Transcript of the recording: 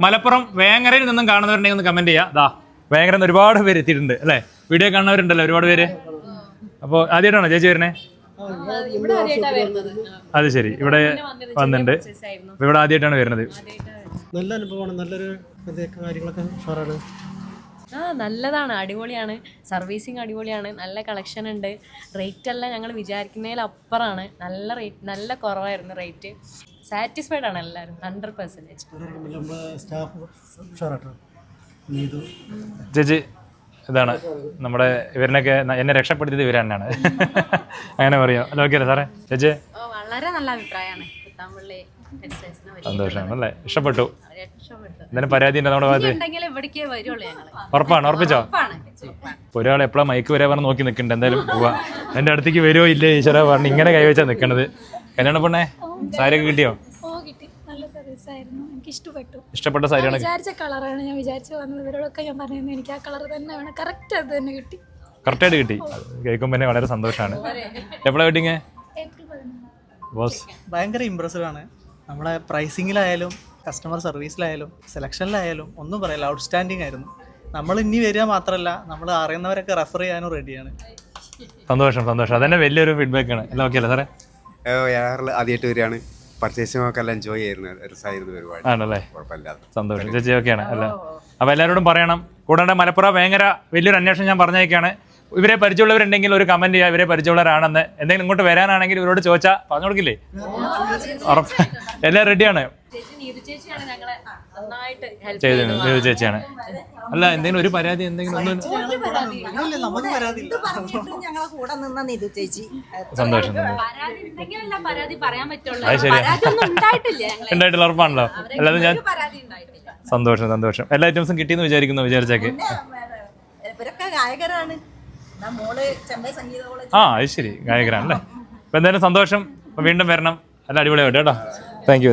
മലപ്പുറം വേങ്ങരയിൽ നിന്നും കാണുന്നവരുണ്ടെങ്കിൽ ഒന്ന് കമന്റ് ചെയ്യാം. ദാ വേങ്ങര ഒരുപാട് പേര് എത്തിയിട്ടുണ്ട് അല്ലേ? വീഡിയോ കാണുന്നവരുണ്ടല്ലോ ഒരുപാട് പേര്. അപ്പോൾ ആദ്യമായിട്ടാണോ ചേച്ചി വരുന്നേ? അത് ശരി, ഇവിടെ വന്നിട്ടുണ്ട്. ഇവിടെ ആദ്യമായിട്ടാണ് വരുന്നത്. നല്ല അനുഭവമാണ്, നല്ലൊരു കാര്യങ്ങളൊക്കെ ഉഷാറാണ്. നല്ലതാണ്, അടിപൊളിയാണ്. സർവീസിങ് അടിപൊളിയാണ്, നല്ല കളക്ഷൻ ഉണ്ട്. റേറ്റ് എല്ലാം ഞങ്ങൾ വിചാരിക്കുന്നതിലപ്പുറമാണ്. നല്ല റേറ്റ്, നല്ല കുറവായിരുന്നു റേറ്റ്. സാറ്റിസ്ഫൈഡ് ആണ് എല്ലാവരും 100%. ചേച്ചി ഇതാണ് നമ്മുടെ ഇവരിനൊക്കെ എന്നെ രക്ഷപ്പെടുത്തിയത് ഇവർ തന്നെയാണ്. അങ്ങനെ പറയാം. അല്ല ഓക്കെ സാറേ. ചേച്ചി വളരെ നല്ല അഭിപ്രായമാണ്. സന്തോഷമാണ് അല്ലേ? ഇഷ്ടപ്പെട്ടു. എന്തായാലും പരാതി ഉണ്ട് നമ്മുടെ ഭാഗത്ത്? ഉറപ്പാണ്? ഉറപ്പിച്ചോ? ഒരാൾ എപ്പോഴാ മൈക്ക് വരെ പറഞ്ഞ് നോക്കി നിൽക്കുന്നുണ്ട്. എന്തായാലും പോവാ. എൻ്റെ അടുത്തേക്ക് വരുമോ ഇല്ലേ ഈശ്വര പറഞ്ഞ് ഇങ്ങനെ കൈവച്ചാ നിൽക്കണത്. കല്യാണ പെണ്ണേ സാരിയൊക്കെ കിട്ടിയോ? ഇഷ്ടപ്പെട്ട സാരിയാണ്. വിചാരിച്ച കളറാണ് ഞാൻ വിചാരിച്ചു വന്നത്. ഇവരോടൊക്കെ ഞാൻ പറഞ്ഞു എനിക്ക് ആ കളർ തന്നെ വേണം. കറക്റ്റ് അത് തന്നെ കിട്ടി. കറക്റ്റായിട്ട് കിട്ടി. കേൾക്കുമ്പോൾ തന്നെ വളരെ സന്തോഷമാണ്. എപ്പോഴാണ് വെഡിങ്? ബോസ് ഭയങ്കര ഇമ്പ്രസീവ് ആണ്. നമ്മുടെ പ്രൈസിങ്ങിലായാലും കസ്റ്റമർ സർവീസിലായാലും സെലക്ഷനിലായാലും ഒന്നും പറയില്ല, ഔട്ട്സ്റ്റാൻഡിങ് ആയിരുന്നു. നമ്മൾ ഇനി വരിക മാത്രമല്ല, നമ്മൾ അറിയുന്നവരൊക്കെ റെഫർ ചെയ്യാനും റെഡിയാണ്. സന്തോഷം സന്തോഷം. അതന്നെ വലിയൊരു ഫീഡ്ബാക്കാണ്. എല്ലാം ഓക്കെ അല്ലേ സാറേ? ആദ്യമായിട്ട് വരികയാണ്. പർച്ചേസിംഗ് എല്ലാം എൻജോയ് ചെയ്യുന്നു ഒരുപാട്. ആണല്ലേ? സന്തോഷം. ചേച്ചി ഓക്കെയാണ് അല്ല? അപ്പോൾ എല്ലാവരോടും പറയണം. കൂടാണ്ട് മലപ്പുറം വേങ്ങര വലിയൊരു അന്വേഷണം ഞാൻ പറഞ്ഞേക്കാണ്. ഇവരെ പരിചയമുള്ളവരുണ്ടെങ്കിൽ ഒരു കമന്റ് ചെയ്യുക, ഇവരെ പരിചയമുള്ളവരാണെന്ന്. എന്തെങ്കിലും ഇങ്ങോട്ട് വരാനാണെങ്കിൽ ഇവരോട് ചോദിച്ചാൽ പറഞ്ഞു കൊടുക്കില്ലേ? ഉറപ്പ്. എല്ലാം റെഡിയാണ്. ചെയ്തു നീതു ചേച്ചിയാണ്. അല്ല എന്തെങ്കിലും ഒരു പരാതി എന്തെങ്കിലും ഒന്നും? സന്തോഷം. അത് ശരിയാ, ഉണ്ടായിട്ടില്ല. ഉറപ്പാണല്ലോ. അല്ലാതെ ഞാൻ സന്തോഷം സന്തോഷം. എല്ലാ ഐറ്റംസും കിട്ടിയെന്ന് വിചാരിച്ചേക്ക്. അത് ശരി, ഗായകരാണല്ലേ? അപ്പൊ എന്തായാലും സന്തോഷം. വീണ്ടും വരണം. നല്ല അടിപൊളിയായിട്ട് കേട്ടോ. Thank you.